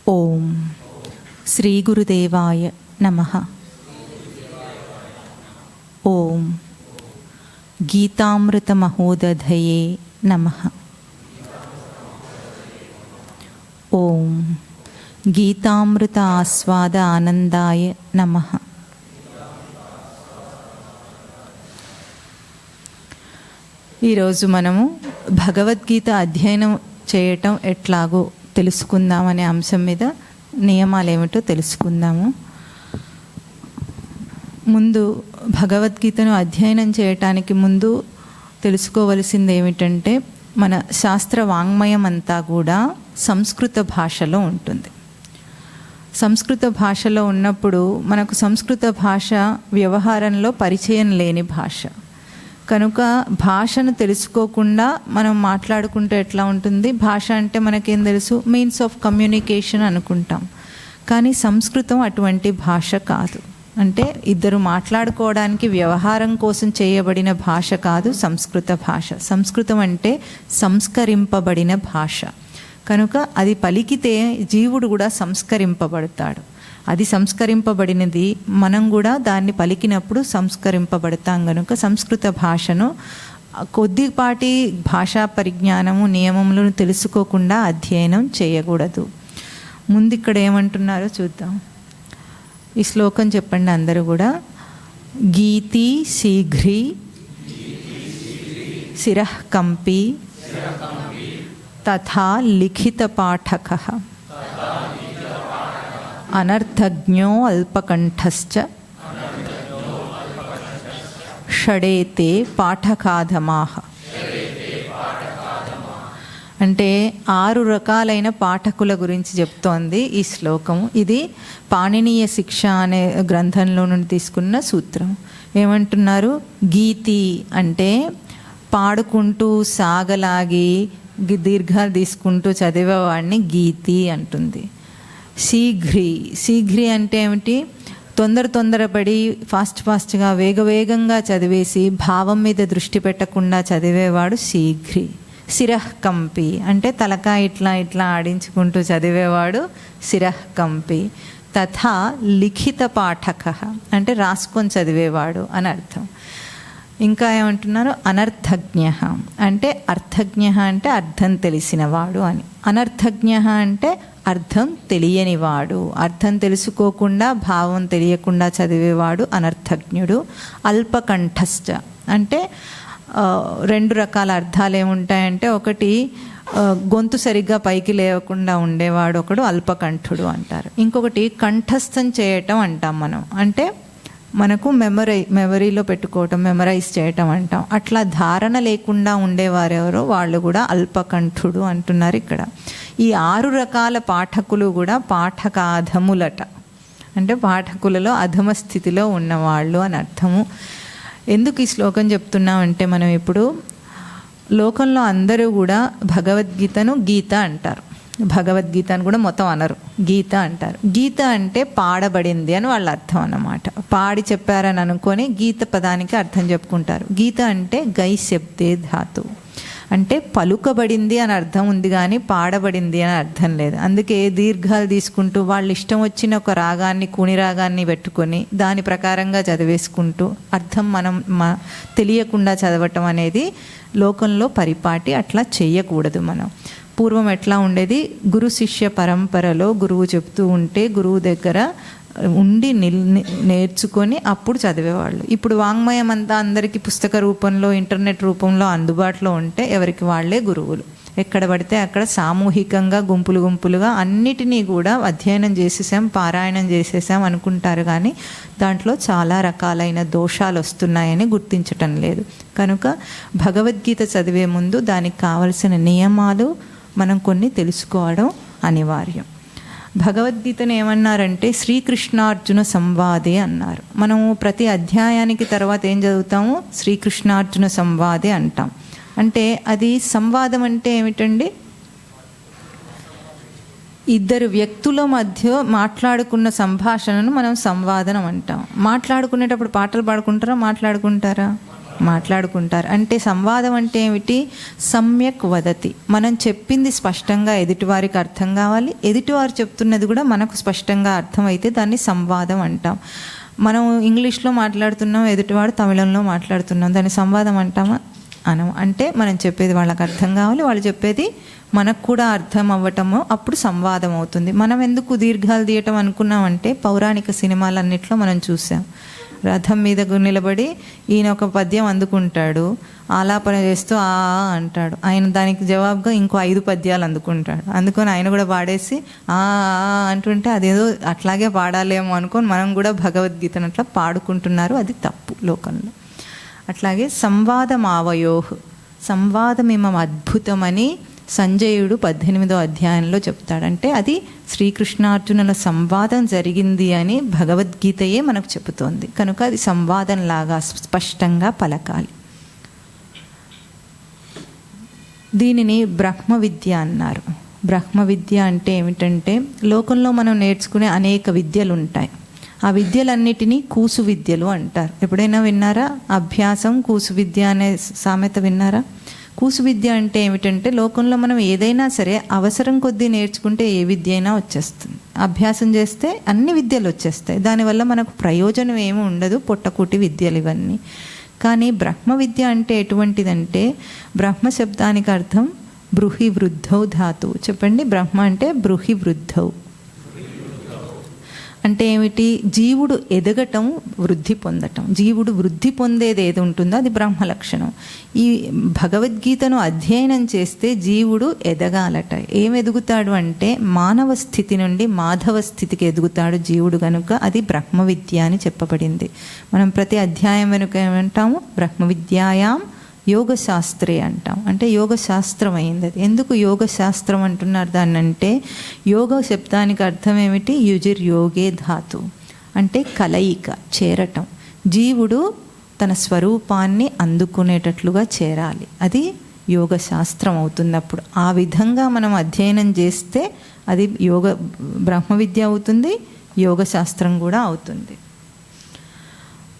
ఓం శ్రీ గురుదేవాయ నమః. ఓం గీతామృత మహోదధయే నమః. ఓం గీతామృత ఆస్వాద ఆనందాయ నమః. ఈరోజు మనము భగవద్గీత అధ్యయనం చేయటం ఎట్లాగో తెలుసుకుందామనే అంశం మీద నియమాలు ఏమిటో తెలుసుకుందాము. ముందు భగవద్గీతను అధ్యయనం చేయటానికి ముందు తెలుసుకోవలసింది ఏమిటంటే, మన శాస్త్ర వాంగ్మయం అంతా కూడా సంస్కృత భాషలో ఉంటుంది. సంస్కృత భాషలో ఉన్నప్పుడు మనకు సంస్కృత భాష వ్యవహారంలో పరిచయం లేని భాష కనుక భాషను తెలుసుకోకుండా మనం మాట్లాడుకుంటే ఎట్లా ఉంటుంది? భాష అంటే మనకేం తెలుసు? మీన్స్ ఆఫ్ కమ్యూనికేషన్ అనుకుంటాం. కానీ సంస్కృతం అటువంటి భాష కాదు. అంటే ఇద్దరు మాట్లాడుకోవడానికి వ్యవహారం కోసం చేయబడిన భాష కాదు సంస్కృత భాష. సంస్కృతం అంటే సంస్కరింపబడిన భాష కనుక అది పలికితే జీవుడు కూడా సంస్కరింపబడతాడు. అది సంస్కరింపబడినది, మనం కూడా దాన్ని పలికినప్పుడు సంస్కరింపబడతాం. కనుక సంస్కృత భాషను కొద్దిపాటి భాషా పరిజ్ఞానము నియమములను తెలుసుకోకుండా అధ్యయనం చేయకూడదు. ముందు ఇక్కడ ఏమంటున్నారో చూద్దాం. ఈ శ్లోకం చెప్పండి అందరూ కూడా. గీతి శీఘ్రీ శిరః కంపి తథా లిఖిత పాఠకః అనర్థజ్ఞో అల్పకంఠశ్చ షడేతే పాఠకాధమాః. అంటే 6 రకాలైన పాఠకుల గురించి చెప్తోంది ఈ శ్లోకము. ఇది పాణినీయ శిక్ష అనే గ్రంథంలో నుండి తీసుకున్న సూత్రం. ఏమంటున్నారు? గీతి అంటే పాడుకుంటూ సాగలాగి దీర్ఘాలు తీసుకుంటూ చదివేవాడిని గీతి అంటుంది. శీఘ్రి అంటే ఏమిటి? తొందరపడి ఫాస్ట్గా వేగంగా చదివేసి భావం మీద దృష్టి పెట్టకుండా చదివేవాడు శీఘ్రి. శిరః కంపి అంటే తలకాయ ఇట్లా ఆడించుకుంటూ చదివేవాడు శిరః కంపి. తథా లిఖిత పాఠకః అంటే రాసుకొని చదివేవాడు అని అర్థం. ఇంకా ఏమంటున్నారు? అనర్థజ్ఞ అంటే అర్థజ్ఞ అంటే అర్థం తెలిసినవాడు అని. అనర్థజ్ఞ అంటే అర్థం తెలియనివాడు. అర్థం తెలుసుకోకుండా భావం తెలియకుండా చదివేవాడు అనర్థజ్ఞుడు. అల్పకంఠశ్చ అంటే 2 రకాల అర్థాలు ఏముంటాయంటే, ఒకటి గొంతు సరిగ్గా పైకి లేవకుండా ఉండేవాడు ఒకడు అల్పకంఠుడు అంటారు. ఇంకొకటి కంఠస్థం చేయటం అంటాం మనం. అంటే మనకు మెమరీలో పెట్టుకోవటం, మెమరైజ్ చేయటం అంటాం. అట్లా ధారణ లేకుండా ఉండేవారెవరో వాళ్ళు కూడా అల్పకంఠుడు అంటున్నారు ఇక్కడ. ఈ 6 రకాల పాఠకులు కూడా పాఠకాధములట. అంటే పాఠకులలో అధమ స్థితిలో ఉన్నవాళ్ళు అని అర్థము. ఎందుకు ఈ శ్లోకం చెప్తున్నామంటే, మనం ఇప్పుడు లోకంలో అందరూ కూడా భగవద్గీతను గీత అంటారు. భగవద్గీత అని కూడా మొత్తం అనరు, గీత అంటారు. గీత అంటే పాడబడింది అని వాళ్ళ అర్థం అన్నమాట. పాడి చెప్పారని అనుకొని గీత పదానికి అర్థం చెప్పుకుంటారు. గీత అంటే గై శబ్దే ధాతు అంటే పలుకబడింది అని అర్థం ఉంది, కానీ పాడబడింది అని అర్థం లేదు. అందుకే దీర్ఘాలు తీసుకుంటూ వాళ్ళు ఇష్టం వచ్చిన ఒక రాగాన్ని, కూని రాగాన్ని పెట్టుకొని దాని ప్రకారంగా చదివేసుకుంటూ అర్థం మనం తెలియకుండా చదవటం అనేది లోకంలో పరిపాటి. అట్లా చెయ్యకూడదు మనం. పూర్వం ఎట్లా ఉండేది? గురు శిష్య పరంపరలో గురువు చెప్తూ ఉంటే గురువు దగ్గర ఉండి నేర్చుకొని అప్పుడు చదివేవాళ్ళు. ఇప్పుడు వాంగ్మయం అంతా అందరికీ పుస్తక రూపంలో, ఇంటర్నెట్ రూపంలో అందుబాటులో ఉంటే ఎవరికి వాళ్ళే గురువులు. ఎక్కడ పడితే అక్కడ సామూహికంగా గుంపులుగా అన్నిటినీ కూడా అధ్యయనం చేసేసాం, పారాయణం చేసేసాం అనుకుంటారు. కానీ దాంట్లో చాలా రకాలైన దోషాలు వస్తున్నాయని గుర్తించటం లేదు. కనుక భగవద్గీత చదివే ముందు దానికి కావలసిన నియమాలు మనం కొన్ని తెలుసుకోవడం అనివార్యం. భగవద్గీతను ఏమన్నారంటే శ్రీకృష్ణార్జున సంవాదే అన్నారు. మనము ప్రతి అధ్యాయానికి తర్వాత ఏం చదువుతాము? శ్రీకృష్ణార్జున సంవాదే అంటాం. అంటే అది సంవాదం అంటే ఏమిటండి? ఇద్దరు వ్యక్తుల మధ్య మాట్లాడుకున్న సంభాషణను మనం సంవాదనం అంటాం. మాట్లాడుకునేటప్పుడు పాటలు పాడుకుంటారా, మాట్లాడుకుంటారు. అంటే సంవాదం అంటే ఏమిటి? సమ్యక్ వదతి. మనం చెప్పింది స్పష్టంగా ఎదుటివారికి అర్థం కావాలి, ఎదుటివారు చెప్తున్నది కూడా మనకు స్పష్టంగా అర్థమైతే దాన్ని సంవాదం అంటాం. మనం ఇంగ్లీష్లో మాట్లాడుతున్నాం, ఎదుటివాడు తమిళంలో మాట్లాడుతున్నాం, దాన్ని సంవాదం అంటామా? అనం. అంటే మనం చెప్పేది వాళ్ళకి అర్థం కావాలి, వాళ్ళు చెప్పేది మనకు కూడా అర్థం అవ్వటము, అప్పుడు సంవాదం అవుతుంది. మనం ఎందుకు దీర్ఘాలు తీయటం అనుకున్నామంటే పౌరాణిక సినిమాలన్నిట్లో మనం చూసాం. రథం మీదకు నిలబడి ఈయన ఒక పద్యం అందుకుంటాడు, ఆలాపన చేస్తూ ఆ అంటాడు, ఆయన దానికి జవాబుగా ఇంకో 5 పద్యాలు అందుకుంటాడు. అందుకొని ఆయన కూడా పాడేసి ఆ అంటుంటే అదేదో అట్లాగే పాడాలేమో అనుకొని మనం కూడా భగవద్గీతను అట్లా పాడుకుంటున్నారు. అది తప్పు లోకంలో. అట్లాగే సంవాదమావయోః, సంవాదమిమం అద్భుతమని సంజయుడు 18వ అధ్యాయంలో చెప్తాడంటే అది శ్రీకృష్ణార్జునుల సంవాదం జరిగింది అని భగవద్గీతయే మనకు చెబుతోంది. కనుక అది సంవాదంలాగా స్పష్టంగా పలకాలి. దీనిని బ్రహ్మ విద్య అన్నారు. బ్రహ్మ విద్య అంటే ఏమిటంటే లోకంలో మనం నేర్చుకునే అనేక విద్యలు ఉంటాయి. ఆ విద్యలన్నిటినీ కూసు విద్యలు అంటారు. ఎప్పుడైనా విన్నారా? అభ్యాసం కూసు విద్య అనే సామెత విన్నారా? కూసు విద్య అంటే ఏమిటంటే లోకంలో మనం ఏదైనా సరే అవసరం కొద్దీ నేర్చుకుంటే ఏ విద్య అయినా వచ్చేస్తుంది. అభ్యాసం చేస్తే అన్ని విద్యలు వచ్చేస్తాయి. దానివల్ల మనకు ప్రయోజనం ఏమి ఉండదు, పొట్టకూటి విద్యలు ఇవన్నీ. కానీ బ్రహ్మ విద్య అంటే ఎటువంటిదంటే బ్రహ్మ శబ్దానికి అర్థం బృహి వృద్ధౌ ధాతువు. చెప్పండి, బ్రహ్మ అంటే బృహి వృద్ధౌ అంటే ఏమిటి? జీవుడు ఎదగటం, వృద్ధి పొందటం. జీవుడు వృద్ధి పొందేది ఏది ఉంటుందో అది బ్రహ్మ లక్షణం. ఈ భగవద్గీతను అధ్యయనం చేస్తే జీవుడు ఎదగాలట. ఏం ఎదుగుతాడు అంటే మానవ స్థితి నుండి మాధవ స్థితికి ఎదుగుతాడు జీవుడు. కనుక అది బ్రహ్మ విద్య అని చెప్పబడింది. మనం ప్రతి అధ్యాయం వెనుక ఏమంటాము? బ్రహ్మ విద్యాయాం యోగశాస్త్రే అంటాం. అంటే యోగశాస్త్రం అయింది అది. ఎందుకు యోగశాస్త్రం అంటున్నారు దాన్ని అంటే యోగ శబ్దానికి అర్థం ఏమిటి? యుజిర్ యోగే ధాతు అంటే కలయిక, చేరటం. జీవుడు తన స్వరూపాన్ని అందుకునేటట్లుగా చేరాలి. అది యోగశాస్త్రం అవుతుంది. అప్పుడు ఆ విధంగా మనం అధ్యయనం చేస్తే అది బ్రహ్మ విద్య అవుతుంది, యోగశాస్త్రం కూడా అవుతుంది.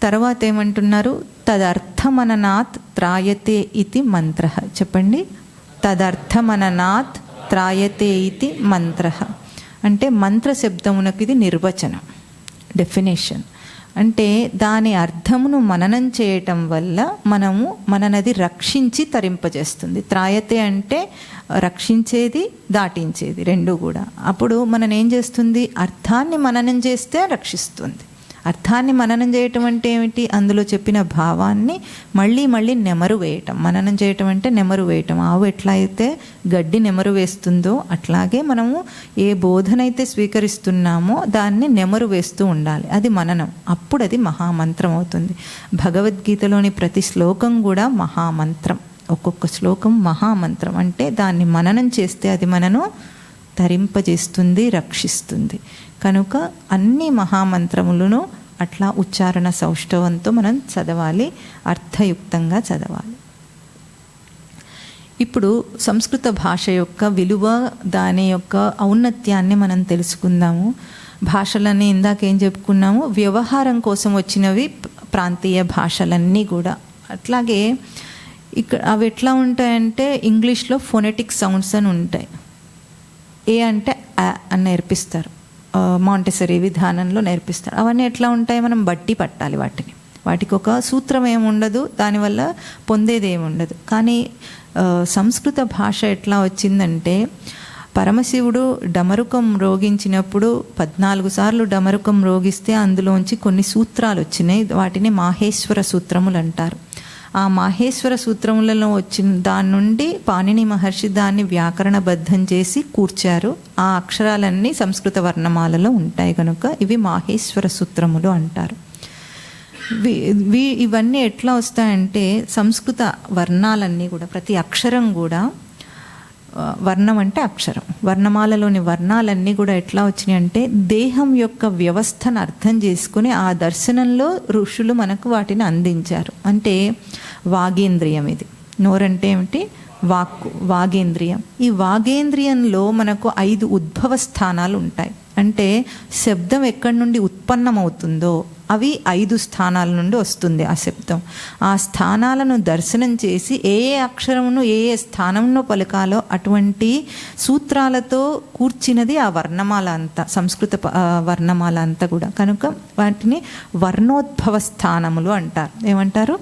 తర్వాత ఏమంటున్నారు? తదర్థమననాత్ త్రాయతే ఇతి మంత్ర. చెప్పండి, తదర్థమననాత్ త్రాయతే ఇతి మంత్ర అంటే మంత్ర శబ్దమునకు ఇది నిర్వచనం, డెఫినేషన్. అంటే దాని అర్థమును మననం చేయటం వల్ల మననది రక్షించి తరింపజేస్తుంది. త్రాయతే అంటే రక్షించేది, దాటించేది, రెండు కూడా. అప్పుడు ఏం చేస్తుంది? అర్థాన్ని మననం చేస్తే రక్షిస్తుంది. అర్థాన్ని మననం చేయటం అంటే ఏమిటి? అందులో చెప్పిన భావాన్ని మళ్ళీ మళ్ళీ నెమరు వేయటం. మననం చేయటం అంటే నెమరు వేయటం. ఆవు ఎట్లా అయితే గడ్డి నెమరు వేస్తుందో అట్లాగే మనము ఏ బోధనైతే స్వీకరిస్తున్నామో దాన్ని నెమరు వేస్తూ ఉండాలి. అది మననం. అప్పుడు అది మహామంత్రం అవుతుంది. భగవద్గీతలోని ప్రతి శ్లోకం కూడా మహామంత్రం. ఒక్కొక్క శ్లోకం మహామంత్రం. అంటే దాన్ని మననం చేస్తే అది మనను తరింపజేస్తుంది, రక్షిస్తుంది. కనుక అన్ని మహామంత్రములను అట్లా ఉచ్చారణ సౌష్ఠవంతో మనం చదవాలి, అర్థయుక్తంగా చదవాలి. ఇప్పుడు సంస్కృత భాష యొక్క విలువ, దాని యొక్క ఔన్నత్యాన్ని మనం తెలుసుకుందాము. భాషలన్నీ ఇందాకేం చెప్పుకున్నాము? వ్యవహారం కోసం వచ్చినవి ప్రాంతీయ భాషలన్నీ కూడా. అట్లాగే ఇక్కడ అవి ఎట్లా ఉంటాయంటే ఇంగ్లీష్లో ఫొనెటిక్ సౌండ్స్ అని ఉంటాయి. ఏ అంటే ఆ అని నేర్పిస్తారు, మాంటెసరీ విధానంలో నేర్పిస్తారు. అవన్నీ ఎట్లా ఉంటాయి? మనం బట్టి పట్టాలి వాటిని. వాటికి ఒక సూత్రం ఏముండదు, దానివల్ల పొందేది ఏముండదు. కానీ సంస్కృత భాష ఎట్లా వచ్చిందంటే పరమశివుడు డమరుకం రోగించినప్పుడు 14 సార్లు డమరుకం రోగిస్తే అందులోంచి కొన్ని సూత్రాలు వచ్చినాయి. వాటిని మాహేశ్వర సూత్రములు అంటారు. ఆ మాహేశ్వర సూత్రములలో వచ్చిన దాని నుండి పాణిని మహర్షి దాన్ని వ్యాకరణబద్ధం చేసి కూర్చారు. ఆ అక్షరాలన్నీ సంస్కృత వర్ణమాలలో ఉంటాయి కనుక ఇవి మాహేశ్వర సూత్రములు అంటారు. ఇవన్నీ ఎట్లా వస్తాయంటే సంస్కృత వర్ణాలన్నీ కూడా, ప్రతి అక్షరం కూడా వర్ణం అంటే అక్షరం. వర్ణమాలలోని వర్ణాలన్నీ కూడా ఎట్లా వచ్చినాయి అంటే దేహం యొక్క వ్యవస్థను అర్థం చేసుకుని ఆ దర్శనంలో ఋషులు మనకు వాటిని అందించారు. అంటే వాగేంద్రియం, ఇది నోరంటే ఏమిటి, వాక్కు, వాగేంద్రియం. ఈ వాగేంద్రియంలో మనకు 5 ఉద్భవ స్థానాలు ఉంటాయి. అంటే శబ్దం ఎక్కడి నుండి ఉత్పన్నమవుతుందో అవి 5 స్థానాల నుండి వస్తుంది ఆ శబ్దం. ఆ స్థానాలను దర్శనం చేసి ఏ అక్షరమును ఏ స్థానంలో పలకాలో అటువంటి సూత్రాలతో కూర్చినది ఆ వర్ణమాల అంతా, సంస్కృత వర్ణమాల అంతా కూడా. కనుక వాటిని వర్ణోద్భవ స్థానములు అంటారు. ఏమంటారు?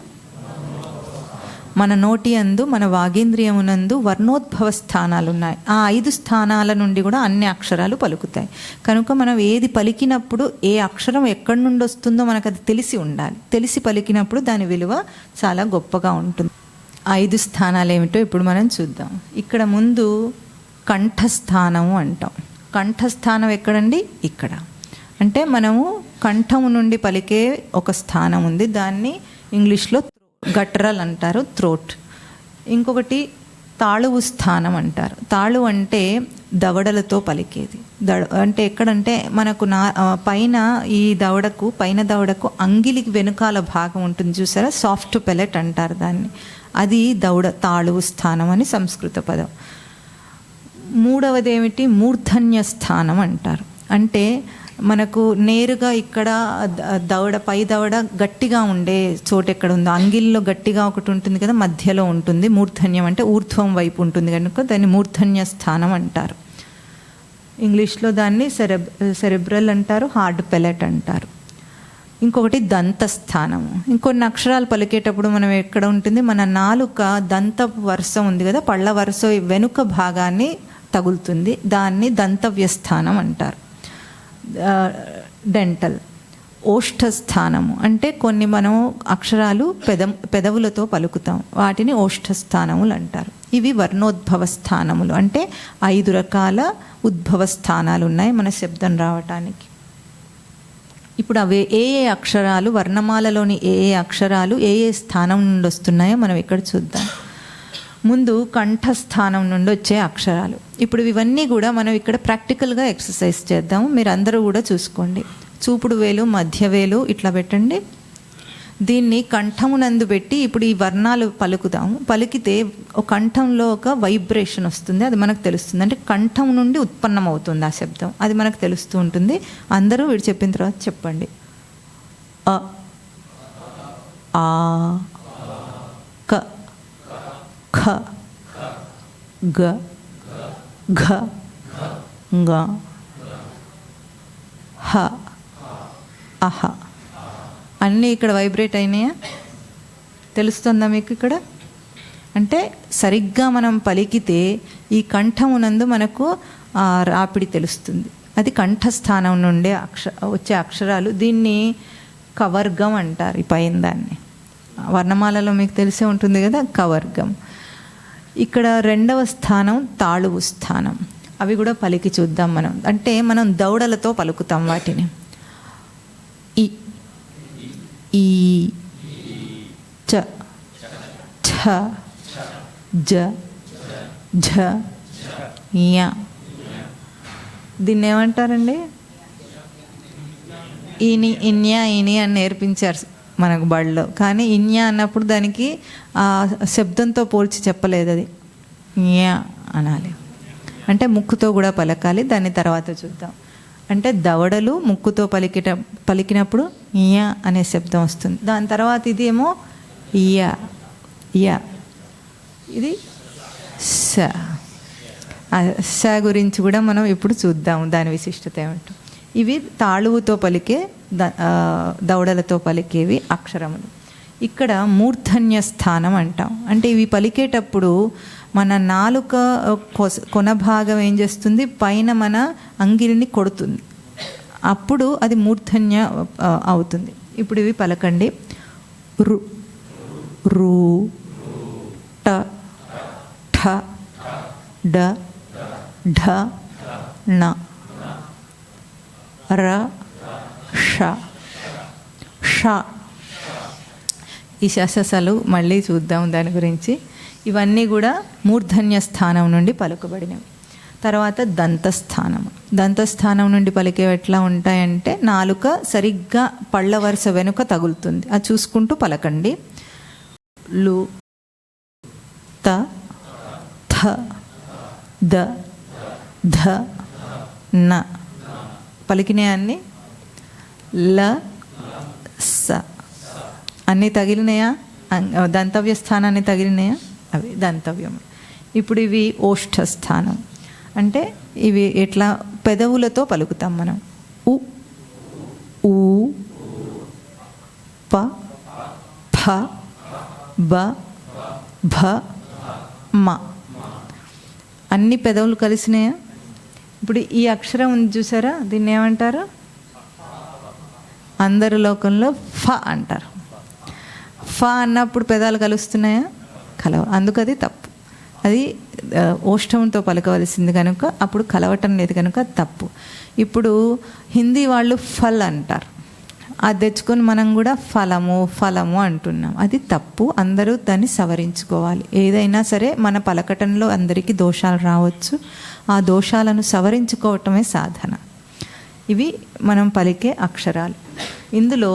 మన నోటి అందు, మన వాగేంద్రియమునందు వర్ణోద్భవ స్థానాలు ఉన్నాయి. ఆ 5 స్థానాల నుండి కూడా అన్ని అక్షరాలు పలుకుతాయి. కనుక మనం ఏది పలికినప్పుడు ఏ అక్షరం ఎక్కడి నుండి వస్తుందో మనకు అది తెలిసి ఉండాలి. తెలిసి పలికినప్పుడు దాని విలువ చాలా గొప్పగా ఉంటుంది. 5 స్థానాలు ఏమిటో ఇప్పుడు మనం చూద్దాం. ఇక్కడ ముందు కంఠస్థానము అంటాం. కంఠస్థానం ఎక్కడండి? ఇక్కడ. అంటే మనము కంఠము నుండి పలికే ఒక స్థానం ఉంది, దాన్ని ఇంగ్లీష్లో గట్రల్ అంటారు, థ్రోట్. ఇంకొకటి తాళువు స్థానం అంటారు. తాళు అంటే దవడలతో పలికేది. అంటే ఎక్కడంటే మనకు పైన ఈ దవడకు, పైన దవడకు అంగిలికి వెనుకాల భాగం ఉంటుంది చూసారా, సాఫ్ట్ పెలెట్ అంటారు దాన్ని. అది దవడ, తాళువు స్థానం అని సంస్కృత పదం. మూడవది ఏమిటి? మూర్ధన్య స్థానం అంటారు. అంటే మనకు నేరుగా ఇక్కడ దవడ, పై దవడ గట్టిగా ఉండే చోటు ఎక్కడ ఉందో, అంగిల్లో గట్టిగా ఒకటి ఉంటుంది కదా, మధ్యలో ఉంటుంది. మూర్ధన్యం అంటే ఊర్ధ్వం వైపు ఉంటుంది కనుక దాన్ని మూర్ధన్య స్థానం అంటారు. ఇంగ్లీష్లో దాన్ని సెరెబ్రల్ అంటారు, హార్డ్ పెలెట్ అంటారు. ఇంకొకటి దంతస్థానము. ఇంకొన్ని అక్షరాలు పలికేటప్పుడు మనం ఎక్కడ ఉంటుంది, మన నాలుక దంత వరుస ఉంది కదా, పళ్ళ వరుస వెనుక భాగాన్ని తగులుతుంది, దాన్ని దంతవ్యస్థానం అంటారు. డెంటల్. ఓష్ఠస్థానము అంటే కొన్ని మనం అక్షరాలు పెదవులతో పలుకుతాం, వాటిని ఓష్ఠస్థానములు అంటారు. ఇవి వర్ణోద్భవ స్థానములు. అంటే 5 రకాల ఉద్భవ స్థానాలు ఉన్నాయి మన శబ్దం రావటానికి. ఇప్పుడు అవి ఏ అక్షరాలు, వర్ణమాలలోని ఏ అక్షరాలు ఏ స్థానం నుండి వస్తున్నాయో మనం ఇక్కడ చూద్దాం. ముందు కంఠస్థానం నుండి వచ్చే అక్షరాలు. ఇప్పుడు ఇవన్నీ కూడా మనం ఇక్కడ ప్రాక్టికల్గా ఎక్సర్సైజ్ చేద్దాము. మీరు అందరూ కూడా చూసుకోండి. చూపుడు వేలు, మధ్య వేలు ఇట్లా పెట్టండి. దీన్ని కంఠమునందు పెట్టి ఇప్పుడు ఈ వర్ణాలు పలుకుదాము. పలికితే ఒక కంఠంలో ఒక వైబ్రేషన్ వస్తుంది, అది మనకు తెలుస్తుంది. అంటే కంఠం నుండి ఉత్పన్నం అవుతుంది ఆ శబ్దం, అది మనకు తెలుస్తూ ఉంటుంది. అందరూ వీడు చెప్పిన తర్వాత చెప్పండి. అ, ఆ, క, ఖ, గ, ఘ, గ, హ, అహ. అన్నీ ఇక్కడ వైబ్రేట్ అయినాయా? తెలుస్తుందా మీకు ఇక్కడ? అంటే సరిగ్గా మనం పలికితే ఈ కంఠమునందు మనకు రాపిడి తెలుస్తుంది. అది కంఠస్థానం నుండే వచ్చే అక్షరాలు. దీన్ని కవర్గం అంటారు. ఈ పైన దాన్ని వర్ణమాలలో మీకు తెలిసే ఉంటుంది కదా, కవర్గం. ఇక్కడ 2వ స్థానం తాళువు స్థానం. అవి కూడా పలికి చూద్దాం మనం. అంటే మనం దవడలతో పలుకుతాం వాటిని. ఈ, ఈ, చ, ఛ, జ, ఝ, య. దీన్ని ఏమంటారండి? ఈని, ఇన్యా, ఇని అని నేర్పించారు మనకు బడిలో. కానీ ఇన్యా అన్నప్పుడు దానికి ఆ శబ్దంతో పోల్చి చెప్పలేదు, అది న్యా అనాలి. అంటే ముక్కుతో కూడా పలకాలి. దాన్ని తర్వాత చూద్దాం. అంటే దవడలు ముక్కుతో పలికినప్పుడు న్యా అనే శబ్దం వస్తుంది. దాని తర్వాత ఇది ఏమో యా, యా. ఇది స. స గురించి కూడా మనం ఇప్పుడు చూద్దాము, దాని విశిష్టత ఏమిటో. ఇవి తాళువుతో పలికే, దవడలతో పలికేవి అక్షరములు. ఇక్కడ మూర్ధన్య స్థానం అంటాం. అంటే ఇవి పలికేటప్పుడు మన నాలుక కొన భాగం ఏం చేస్తుంది, పైన మన అంగిలిని కొడుతుంది. అప్పుడు అది మూర్ధన్య అవుతుంది. ఇప్పుడు ఇవి పలకండి. రు, రు, ట, ఠ, డ, ఢ, ణ, ర, ష, ష. ఈ శసలు మళ్ళీ చూద్దాం దాని గురించి. ఇవన్నీ కూడా మూర్ధన్య స్థానం నుండి పలుకబడినవి. తర్వాత దంతస్థానం. దంతస్థానం నుండి పలికేవి ఎట్లా ఉంటాయంటే నాలుక సరిగ్గా పళ్ళ వరుస వెనుక తగులుతుంది. అది చూసుకుంటూ పలకండి. లు, త, థ, ద, ధ, న. పలికినాయన్ని. ల, స. అన్నీ తగిలినాయా? దంతవ్య స్థానాన్ని తగిలినాయా? అవి దంతవ్యం. ఇప్పుడు ఇవి ఓష్ఠస్థానం. అంటే ఇవి ఎట్లా పెదవులతో పలుకుతాం మనం. ఉ, ఊ, ప, ఫ, బ, భ, మ. అన్ని పెదవులు కలిసినాయా? ఇప్పుడు ఈ అక్షరం ఉంది చూసారా, దీన్ని ఏమంటారు? అందరి లోకంలో ఫ అంటారు. ఫ అన్నప్పుడు పెదాలు కలుస్తున్నాయా? కలవ. అందుకది తప్పు. అది ఓష్ఠంతో పలకవలసింది కనుక అప్పుడు కలవటం లేదు కనుక తప్పు. ఇప్పుడు హిందీ వాళ్ళు ఫల్ అంటారు. అది తెచ్చుకొని మనం కూడా ఫలము ఫలము అంటున్నాం. అది తప్పు. అందరూ దాన్ని సవరించుకోవాలి. ఏదైనా సరే మన పలకటంలో అందరికీ దోషాలు రావచ్చు. ఆ దోషాలను సవరించుకోవటమే సాధన. ఇవి మనం పలికే అక్షరాలు. ఇందులో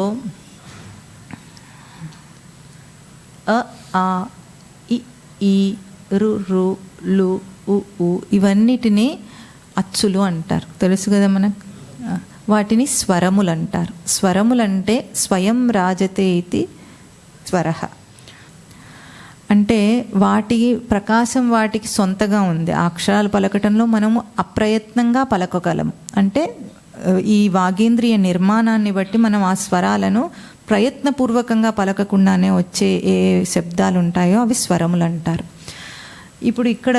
అ, ఆ, ఇ, ఈ, రు, రు, లు, ఉ, ఊ ఇవన్నిటినీ అచ్చులు అంటారు. తెలుసు కదా మనకు. వాటిని స్వరములు అంటారు. స్వరములంటే స్వయం రాజతే ఇది స్వరః. అంటే వాటి ప్రకాశం వాటికి సొంతగా ఉంది. ఆ అక్షరాలు పలకటంలో మనము అప్రయత్నంగా పలకగలం. అంటే ఈ వాగేంద్రియ నిర్మాణాన్ని బట్టి మనం ఆ స్వరాలను ప్రయత్నపూర్వకంగా పలకకుండానే వచ్చే ఏ శబ్దాలు ఉంటాయో అవి స్వరములు అంటారు. ఇప్పుడు ఇక్కడ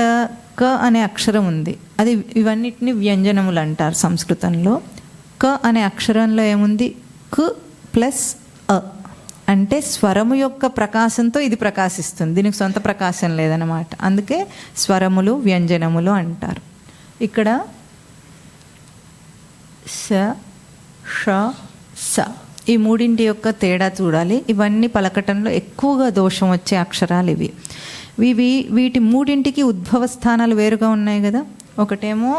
క అనే అక్షరం ఉంది. అది ఇవన్నిటిని వ్యంజనములు అంటారు సంస్కృతంలో. క అనే అక్షరంలో ఏముంది? క్ ప్లస్ అ. అంటే స్వరము యొక్క ప్రకాశంతో ఇది ప్రకాశిస్తుంది. దీనికి సొంత ప్రకాశం లేదన్నమాట. అందుకే స్వరములు వ్యంజనములు అంటారు. ఇక్కడ స, ష, స ఈ మూడింటి యొక్క తేడా చూడాలి. ఇవన్నీ పలకటంలో ఎక్కువగా దోషం వచ్చే అక్షరాలు ఇవి. వీటి మూడింటికి ఉద్భవ స్థానాలు వేరుగా ఉన్నాయి కదా. ఒకటేమో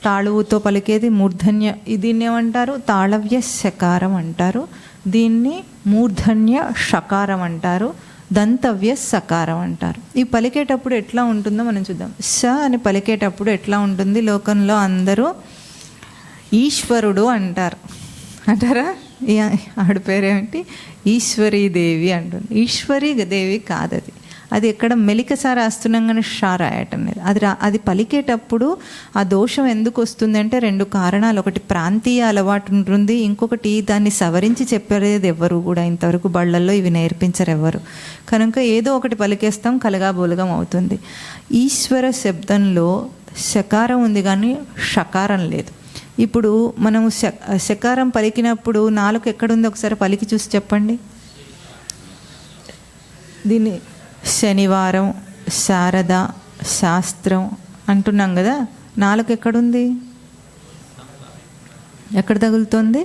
తాళువుతో పలికేది మూర్ధన్య, దీన్ని ఏమంటారు? తాళవ్య శకారం అంటారు. దీన్ని మూర్ధన్య షకారం అంటారు. దంతవ్య సకారం అంటారు. ఈ పలికేటప్పుడు ఎట్లా ఉంటుందో మనం చూద్దాం. స అని పలికేటప్పుడు ఎట్లా ఉంటుంది? లోకంలో అందరూ ఈశ్వరుడు అంటారు. అంటారా? ఆవిడ పేరేమిటి? ఈశ్వరీదేవి అంటుంది. ఈశ్వరీ దేవి కాదది. అది ఎక్కడ మెలికసా రాస్తున్నాం కానీ షా రాయటం లేదు. అది పలికేటప్పుడు ఆ దోషం ఎందుకు వస్తుంది అంటే రెండు కారణాలు. ఒకటి ప్రాంతీయ అలవాటు ఉంటుంది, ఇంకొకటి దాన్ని సవరించి చెప్పేది ఎవ్వరు కూడా ఇంతవరకు బళ్ళల్లో ఇవి నేర్పించరు ఎవ్వరు. కనుక ఏదో ఒకటి పలికేస్తాం, కలగాబోలుగం అవుతుంది. ఈశ్వర శబ్దంలో శకారం ఉంది కానీ షకారం లేదు. ఇప్పుడు మనము శకారం పలికినప్పుడు నాలుక ఎక్కడుంది ఒకసారి పలికి చూసి చెప్పండి. దీన్ని శనివారం, శారద, శాస్త్రం అంటున్నాం కదా. నాలుక ఎక్కడుంది? ఎక్కడ తగులుతుంది?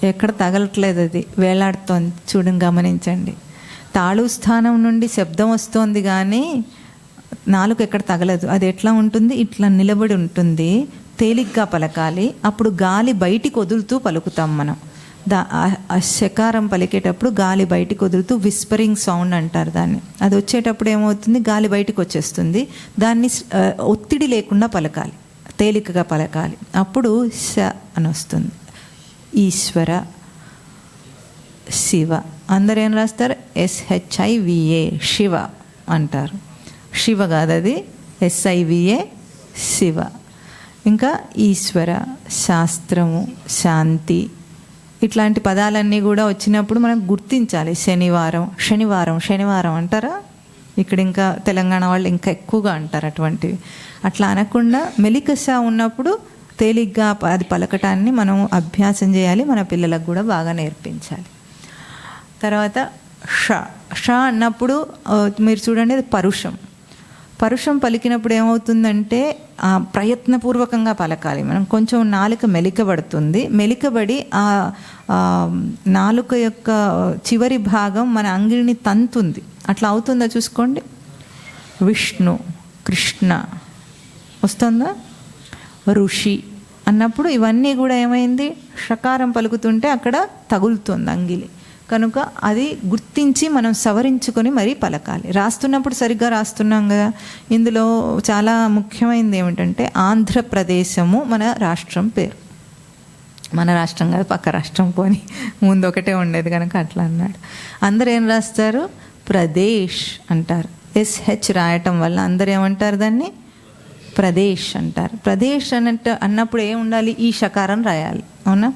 ఎక్కడ తగలట్లేదు, అది వేలాడుతోంది. చూడండి, గమనించండి. తాళు స్థానం నుండి శబ్దం వస్తోంది కానీ నాలుక ఎక్కడ తగలదు. అది ఎట్లా ఉంటుంది? ఇట్లా నిలబడి ఉంటుంది. తేలిగ్గా పలకాలి. అప్పుడు గాలి బయటికి వదులుతూ పలుకుతాం మనం. శకారం పలికేటప్పుడు గాలి బయటికి వదులుతూ విస్పరింగ్ సౌండ్ అంటారు దాన్ని. అది వచ్చేటప్పుడు ఏమవుతుంది? గాలి బయటికి వచ్చేస్తుంది. దాన్ని ఒత్తిడి లేకుండా పలకాలి, తేలికగా పలకాలి. అప్పుడు శ అని వస్తుంది. ఈశ్వర, శివ. అందరు ఏం రాస్తారు? SHIVA, శివ అంటారు. శివ కాదు, అది SIVA, శివ. ఇంకా ఈశ్వర, శాస్త్రము, శాంతి, ఇట్లాంటి పదాలన్నీ కూడా వచ్చినప్పుడు మనం గుర్తించాలి. శనివారం, శనివారం, శనివారం అంటారా? ఇక్కడ ఇంకా తెలంగాణ వాళ్ళు ఇంకా ఎక్కువగా అంటారు అటువంటివి. అట్లా అనకుండా మెలికస ఉన్నప్పుడు తేలిగ్గా అది పలకటాన్ని మనం అభ్యాసం చేయాలి. మన పిల్లలకు కూడా బాగా నేర్పించాలి. తర్వాత ష. ష అన్నప్పుడు మీరు చూడండి, అది పరుషం. పరుషం పలికినప్పుడు ఏమవుతుందంటే ప్రయత్నపూర్వకంగా పలకాలి మనం. కొంచెం నాలుక మెలికబడుతుంది. మెలికబడి ఆ నాలుక యొక్క చివరి భాగం మన అంగిలిని తంతుంది. అట్లా అవుతుందా చూసుకోండి. విష్ణు, కృష్ణ వస్తుందా? ఋషి అన్నప్పుడు ఇవన్నీ కూడా ఏమైంది, షకారం పలుకుతుంటే అక్కడ తగులుతుంది అంగిలి. కనుక అది గుర్తించి మనం సవరించుకొని మరీ పలకాలి. రాస్తున్నప్పుడు సరిగ్గా రాస్తున్నాం కదా. ఇందులో చాలా ముఖ్యమైనది ఏమిటంటే ఆంధ్రప్రదేశము మన రాష్ట్రం పేరు. మన రాష్ట్రం కాదు, పక్క రాష్ట్రం, పోని ముందు ఒకటే ఉండేది కనుక అట్లా అన్నాడు. అందరు ఏం రాస్తారు? ప్రదేశ్ అంటారు. SH రాయటం వల్ల అందరు ఏమంటారు? దాన్ని ప్రదేశ్ అంటారు. ప్రదేశ్ అన్నప్పుడు ఏం ఉండాలి? ఈ షకారం రాయాలి. అవునా?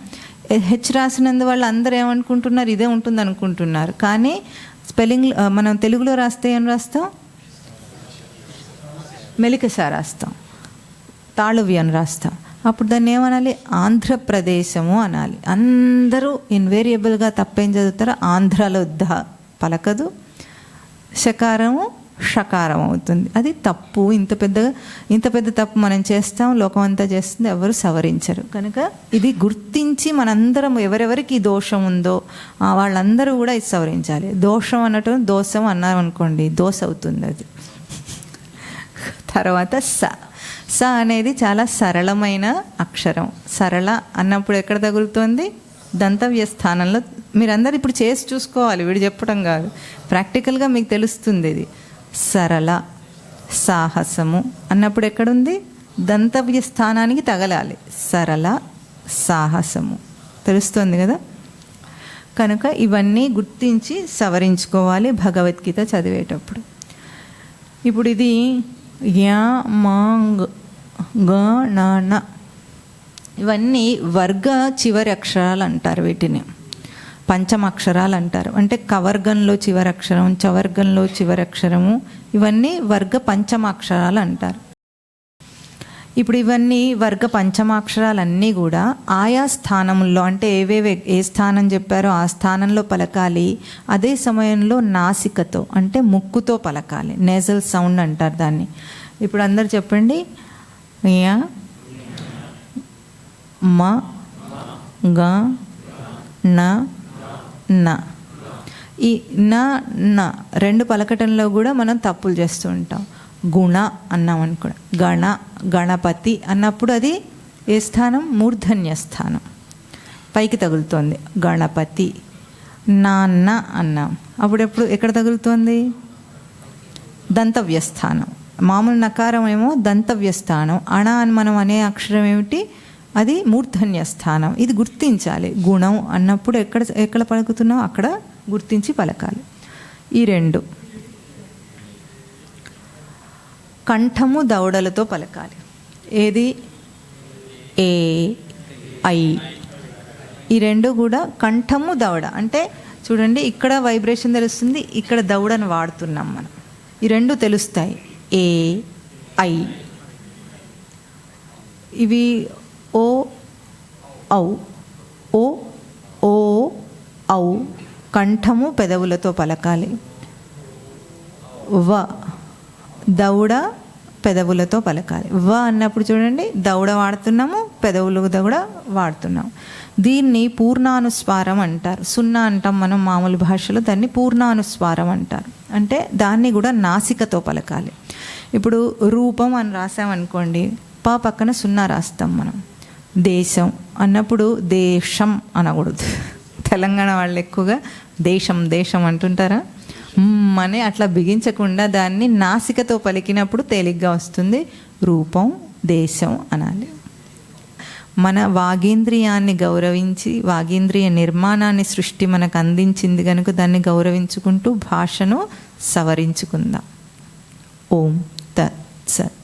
H రాసినందువల్ల అందరూ ఏమనుకుంటున్నారు? ఇదే ఉంటుంది అనుకుంటున్నారు. కానీ స్పెల్లింగ్ మనం తెలుగులో రాస్తే ఏం రాస్తాం? మెలికసా రాస్తాం, తాళువి అని రాస్తాం. అప్పుడు దాన్ని ఏమనాలి? ఆంధ్రప్రదేశము అనాలి. అందరూ ఇన్వేరియబుల్గా తప్పేం చదువుతారో ఆంధ్రాలో పలకదు, షకారము షకారం అవుతుంది. అది తప్పు. ఇంత పెద్ద తప్పు మనం చేస్తాం, లోకం అంతా చేస్తుంది, ఎవరు సవరించరు. కనుక ఇది గుర్తించి మనందరం ఎవరెవరికి దోషం ఉందో వాళ్ళందరూ కూడా ఇది సవరించాలి. దోషం అన్నట్టు దోషం అన్నామనుకోండి, దోశ అవుతుంది అది. తర్వాత స అనేది చాలా సరళమైన అక్షరం. సరళ అన్నప్పుడు ఎక్కడ తగులుతుంది? దంతవ్య స్థానంలో. మీరందరూ ఇప్పుడు చేసి చూసుకోవాలి, వీడు చెప్పడం కాదు, ప్రాక్టికల్గా మీకు తెలుస్తుంది. ఇది సరళ. సాహసము అన్నప్పుడు ఎక్కడుంది? దంతవ్య స్థానానికి తగలాలి. సరళ, సాహసము. తెలుస్తుంది కదా. కనుక ఇవన్నీ గుర్తించి సవరించుకోవాలి భగవద్గీత చదివేటప్పుడు. ఇప్పుడు ఇది యా, మాంగ్, గ, న, ఇవన్నీ వర్గ చివరి అక్షరాలు అంటారు. వీటిని పంచమాక్షరాలు అంటారు. అంటే కవర్గంలో చివరి అక్షరం, చవర్గంలో చివరి అక్షరము, ఇవన్నీ వర్గ పంచమాక్షరాలు అంటారు. ఇప్పుడు ఇవన్నీ వర్గ పంచమాక్షరాలన్నీ కూడా ఆయా స్థానంలో, అంటే ఏ స్థానం చెప్పారో ఆ స్థానంలో పలకాలి. అదే సమయంలో నాసికతో, అంటే ముక్కుతో పలకాలి. నేజల్ సౌండ్ అంటారు దాన్ని. ఇప్పుడు అందరు చెప్పండి. యా, మ, గ, న, న. ఈ న రెండు పలకటంలో కూడా మనం తప్పులు చేస్తూ ఉంటాం. గుణ అన్నామని కూడా, గణ, గణపతి అన్నప్పుడు అది ఏ స్థానం? మూర్ధన్య స్థానం, పైకి తగులుతోంది. గణపతి. నాన్న అన్నాం, అప్పుడు ఎక్కడ తగులుతోంది? దంతవ్య స్థానం. మామూలు నకారం ఏమో దంతవ్య స్థానం. అణ అని మనం అనే అక్షరం ఏమిటి? అది మూర్ధన్య స్థానం. ఇది గుర్తించాలి. గుణం అన్నప్పుడు ఎక్కడ పలుకుతున్నాం అక్కడ గుర్తించి పలకాలి. ఈ రెండు. కంఠము దవడలతో పలకాలి. ఏది? ఏ, ఐ. ఈ రెండు కూడా కంఠము దవడ. అంటే చూడండి, ఇక్కడ వైబ్రేషన్ తెలుస్తుంది, ఇక్కడ దవడను వాడుతున్నాం మనం. ఈ రెండు తెలుస్తాయి. ఏ, ఐ. ఇవి ఓ, ఔ, ఓ, ఓ, ఔ. కంఠము పెదవులతో పలకాలి. వ, దౌడ పెదవులతో పలకాలి. వ అన్నప్పుడు చూడండి, దౌడ వాడుతున్నాము, పెదవులు దౌడ వాడుతున్నాము. దీన్ని పూర్ణానుస్వారం అంటారు. సున్నా అంటాం మనం మామూలు భాషలో, దాన్ని పూర్ణానుస్వారం అంటారు. అంటే దాన్ని కూడా నాసికతో పలకాలి. ఇప్పుడు రూపం అని రాసామనుకోండి, ప పక్కన సున్నా రాస్తాం మనం. దేశం అన్నప్పుడు దేశం అనకూడదు. తెలంగాణ వాళ్ళు ఎక్కువగా దేశం దేశం అంటుంటారా? అని అట్లా బిగించకుండా దాన్ని నాసికతో పలికినప్పుడు తేలిగ్గా వస్తుంది. రూపం, దేశం అనాలి. మన వాగేంద్రియాన్ని గౌరవించి, వాగేంద్రియ నిర్మాణాన్ని సృష్టి మనకు అందించింది కనుక దాన్ని గౌరవించుకుంటూ భాషను సవరించుకుందాం. ఓం తత్ సత్.